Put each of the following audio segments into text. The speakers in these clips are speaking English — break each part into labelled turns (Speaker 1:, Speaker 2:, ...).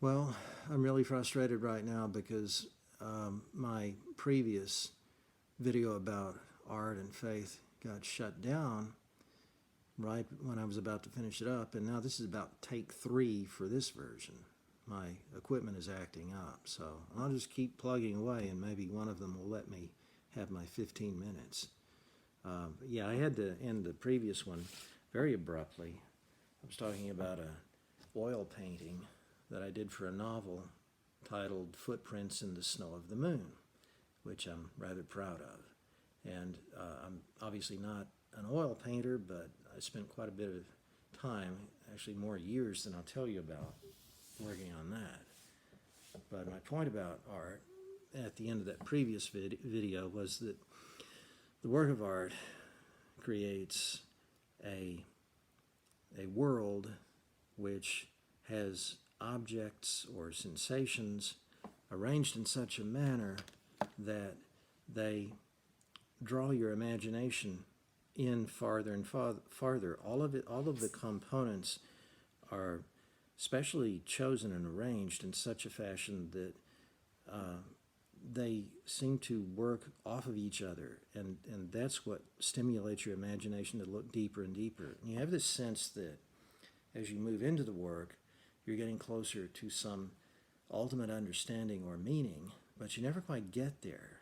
Speaker 1: Well, I'm really frustrated right now because my previous video about art and faith got shut down right when I was about to finish it up, and now this is about take 3 for this version. My equipment is acting up, so I'll just keep plugging away, and maybe one of them will let me have my 15 minutes. Yeah, I had to end the previous one very abruptly. I was talking about a oil painting that I did for a novel titled Footprints in the Snow of the Moon, which I'm rather proud of. And I'm obviously not an oil painter, but I spent quite a bit of time, actually more years than I'll tell you about, working on that. But my point about art at the end of that previous video was that the work of art creates a world which has objects or sensations arranged in such a manner that they draw your imagination in farther and farther. All of the components are specially chosen and arranged in such a fashion that they seem to work off of each other, and that's what stimulates your imagination to look deeper and deeper. And you have this sense that as you move into the work, you're getting closer to some ultimate understanding or meaning, but you never quite get there.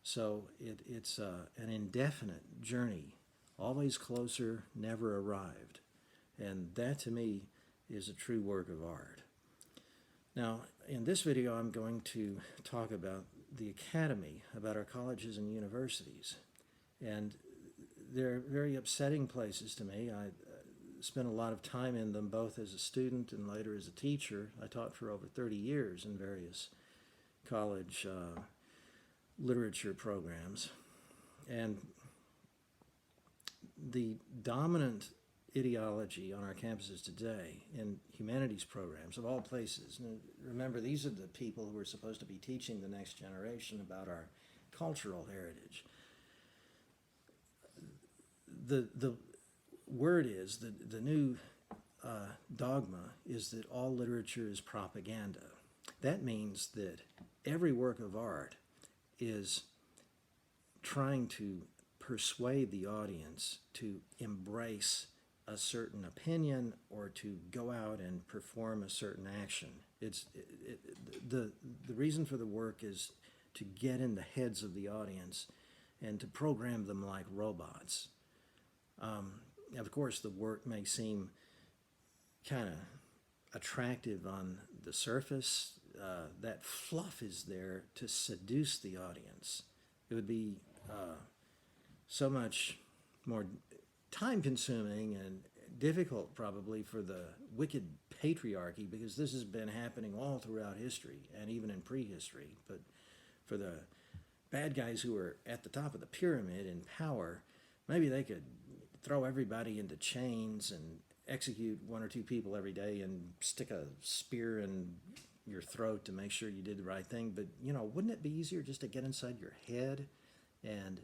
Speaker 1: So it's an indefinite journey, always closer, never arrived. And that to me is a true work of art. Now, in this video, I'm going to talk about the academy, about our colleges and universities. And they're very upsetting places to me. I spent a lot of time in them, both as a student and later as a teacher. I taught for over 30 years in various college literature programs. And the dominant ideology on our campuses today in humanities programs of all places, and remember, these are the people who are supposed to be teaching the next generation about our cultural heritage. The word is, the new dogma is that all literature is propaganda. That means that every work of art is trying to persuade the audience to embrace a certain opinion or to go out and perform a certain action. The reason for the work is to get in the heads of the audience and to program them like robots. Of course, the work may seem kind of attractive on the surface. That fluff is there to seduce the audience. It would be so much more time-consuming and difficult probably for the wicked patriarchy, because this has been happening all throughout history and even in prehistory. But for the bad guys who are at the top of the pyramid in power, maybe they could throw everybody into chains and execute one or two people every day and stick a spear in your throat to make sure you did the right thing. But, you know, wouldn't it be easier just to get inside your head and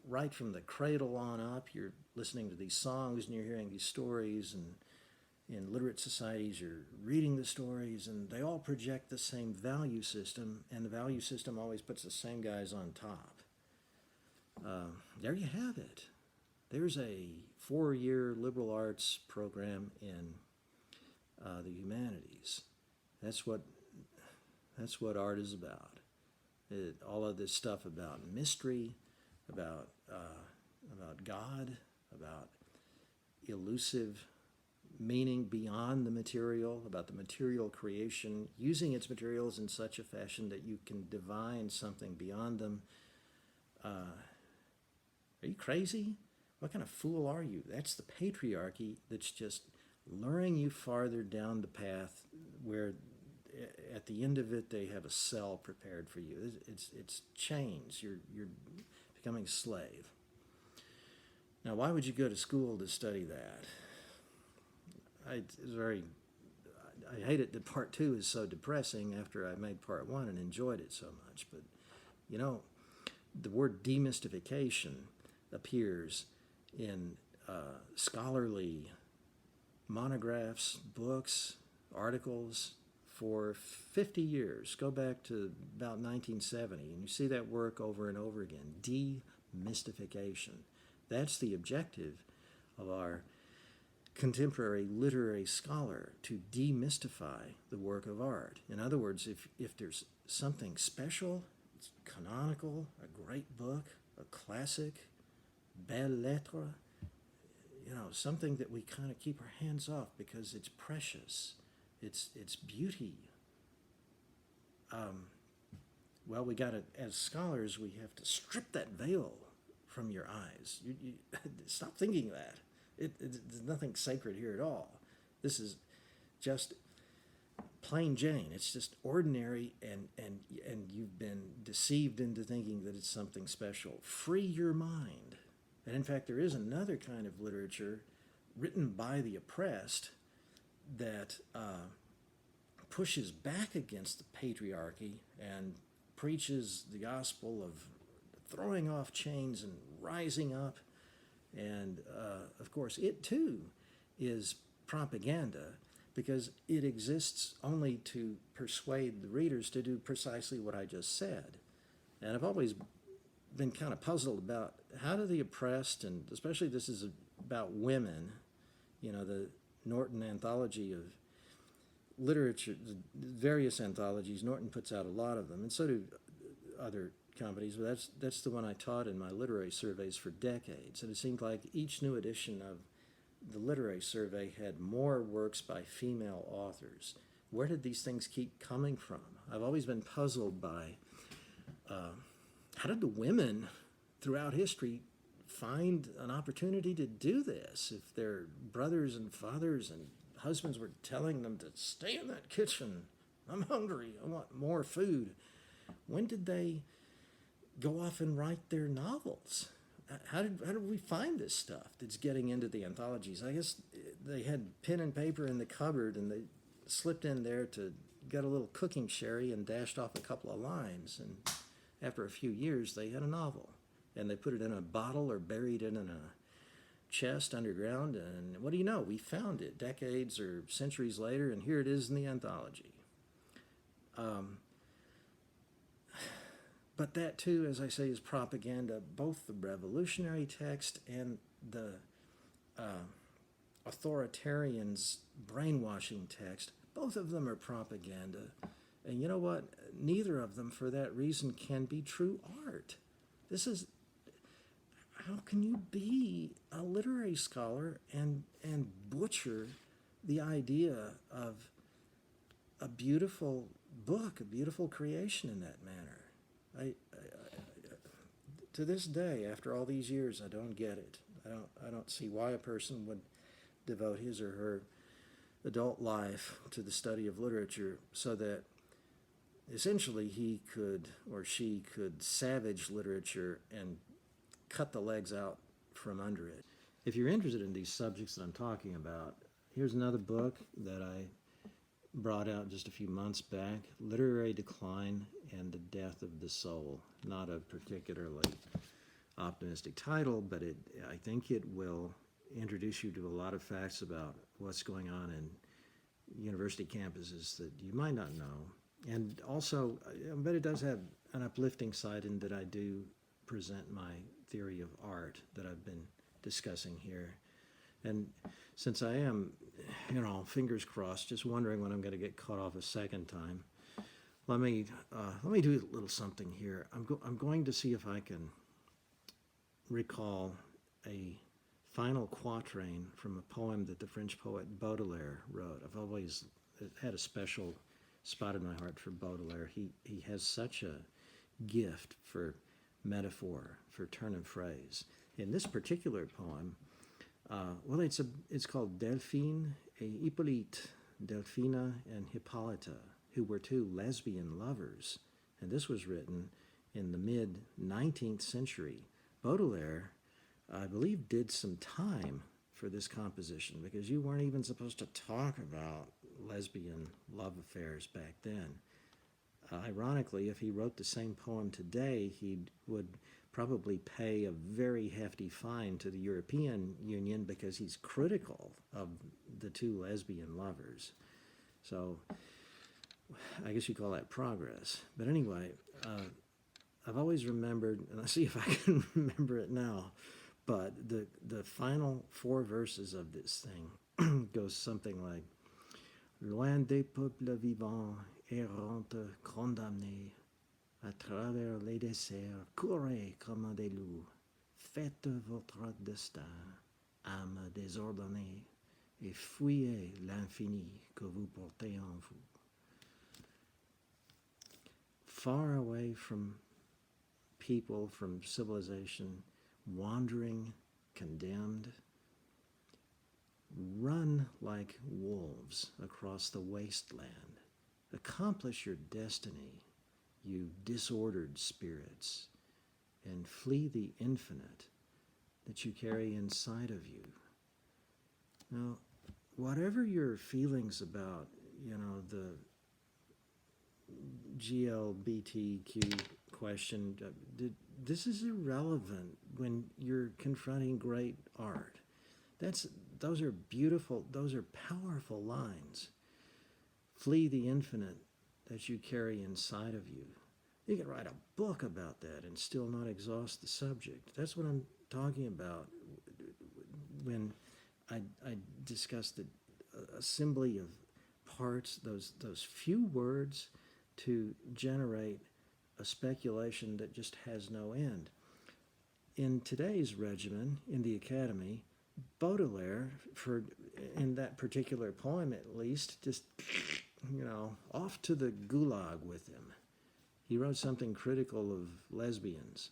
Speaker 1: right from the cradle on up, you're listening to these songs and you're hearing these stories, and in literate societies you're reading the stories, and they all project the same value system, and the value system always puts the same guys on top. There you have it. There's a 4-year liberal arts program in the humanities. That's what art is about. All of this stuff about mystery, about God, about elusive meaning beyond the material, about the material creation, using its materials in such a fashion that you can divine something beyond them. Are you crazy? What kind of fool are you? That's the patriarchy that's just luring you farther down the path where at the end of it they have a cell prepared for you. It's chains. You're becoming a slave. Now, why would you go to school to study that? I hate it that part 2 is so depressing after I made part 1 and enjoyed it so much. But, you know, the word demystification appears in scholarly monographs, books, articles for 50 years. Go back to about 1970, and you see that work over and over again. Demystification. That's the objective of our contemporary literary scholar, to demystify the work of art. In other words, if there's something special, it's canonical, a great book, a classic, belles lettres, something that we kind of keep our hands off because it's precious, it's beauty. Well, we got to, as scholars, we have to strip that veil from your eyes. You stop thinking that. There's nothing sacred here at all. This is just plain Jane. It's just ordinary, and you've been deceived into thinking that it's something special. Free your mind. And in fact, there is another kind of literature written by the oppressed that pushes back against the patriarchy and preaches the gospel of throwing off chains and rising up. And of course, it too is propaganda, because it exists only to persuade the readers to do precisely what I just said. And I've always been kind of puzzled about how do the oppressed, and especially this is about women, the Norton anthology of literature, the various anthologies, Norton puts out a lot of them, and so do other companies, but that's the one I taught in my literary surveys for decades. And it seemed like each new edition of the literary survey had more works by female authors. Where did these things keep coming from? I've always been puzzled by how did the women throughout history find an opportunity to do this if their brothers and fathers and husbands were telling them to stay in that kitchen, I'm hungry, I want more food. When did they go off and write their novels? How did we find this stuff that's getting into the anthologies? I guess they had pen and paper in the cupboard, and they slipped in there to get a little cooking sherry and dashed off a couple of lines. And after a few years, they had a novel. And they put it in a bottle or buried it in a chest underground. And what do you know? We found it decades or centuries later, and here it is in the anthology. But that, too, as I say, is propaganda. Both the revolutionary text and the authoritarians' brainwashing text, both of them are propaganda. And you know what? Neither of them, for that reason, can be true art. This is, how can you be a literary scholar and butcher the idea of a beautiful book, a beautiful creation in that manner? To this day, after all these years, I don't get it. I don't see why a person would devote his or her adult life to the study of literature so that essentially he could or she could savage literature and cut the legs out from under it. If you're interested in these subjects that I'm talking about, here's another book that I brought out just a few months back, Literary Decline and the Death of the Soul. Not a particularly optimistic title, but I think it will introduce you to a lot of facts about what's going on in university campuses that you might not know. And also, but it does have an uplifting side in that I do present my theory of art that I've been discussing here. And since I am, fingers crossed, just wondering when I'm going to get caught off a second time, let me do a little something here. I'm going to see if I can recall a final quatrain from a poem that the French poet Baudelaire wrote. I've always had a special spot in my heart for Baudelaire. He has such a gift for metaphor, for turn of phrase. In this particular poem, it's called Delphine et Hippolyte, Delphina and Hippolyta, who were two lesbian lovers. And this was written in the mid-19th century. Baudelaire, I believe, did some time for this composition because you weren't even supposed to talk about lesbian love affairs back then. Ironically, if he wrote the same poem today, he would probably pay a very hefty fine to the European Union because he's critical of the two lesbian lovers. So I guess you call that progress. But anyway, I've always remembered, and I'll see if I can remember it now, but the final four verses of this thing goes something like, Loin des peuples vivants, errantes, condamnés, à travers les déserts, courez comme des loups, faites votre destin, âme désordonnée, et fuyez l'infini que vous portez en vous. Far away from people, from civilization, wandering, condemned, run like wolves across the wasteland. Accomplish your destiny, you disordered spirits, and flee the infinite that you carry inside of you. Now, whatever your feelings about, the GLBTQ question, this is irrelevant when you're confronting great art. Those are beautiful, those are powerful lines. Flee the infinite that you carry inside of you. You can write a book about that and still not exhaust the subject. That's what I'm talking about when I discuss the assembly of parts, those few words to generate a speculation that just has no end. In today's regimen, in the academy, Baudelaire, in that particular poem at least, just, off to the gulag with him. He wrote something critical of lesbians.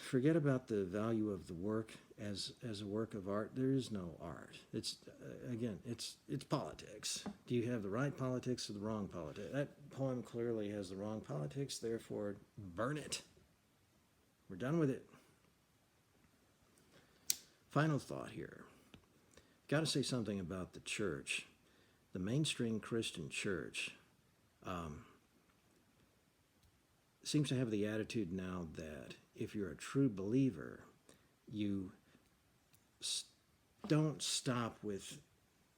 Speaker 1: Forget about the value of the work as a work of art. There is no art. It's it's politics. Do you have the right politics or the wrong politics? That poem clearly has the wrong politics, therefore burn it. We're done with it. Final thought here. Got to say something about the church. The mainstream Christian church seems to have the attitude now that if you're a true believer, you don't stop with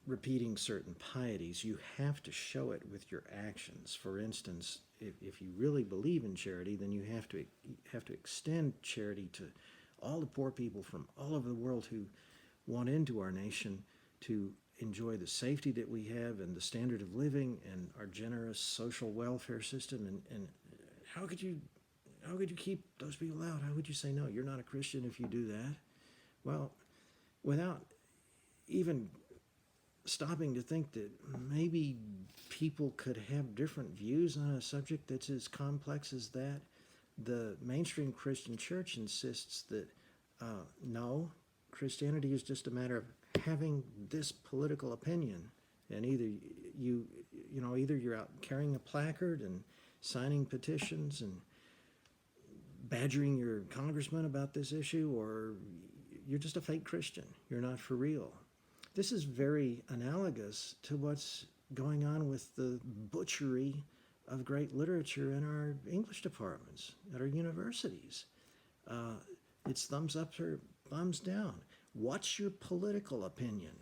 Speaker 1: repeating certain pieties. You have to show it with your actions. For instance, if you really believe in charity, then you have to extend charity to all the poor people from all over the world who want into our nation to enjoy the safety that we have and the standard of living and our generous social welfare system. And how could you keep those people out? How would you say no? You're not a Christian if you do that. Well, without even stopping to think that maybe people could have different views on a subject that's as complex as that, the mainstream Christian church insists that no, Christianity is just a matter of having this political opinion, and either you're out carrying a placard and signing petitions and badgering your congressman about this issue, or you're just a fake Christian. You're not for real. This is very analogous to what's going on with the butchery of great literature in our English departments at our universities. It's thumbs up or thumbs down. What's your political opinion?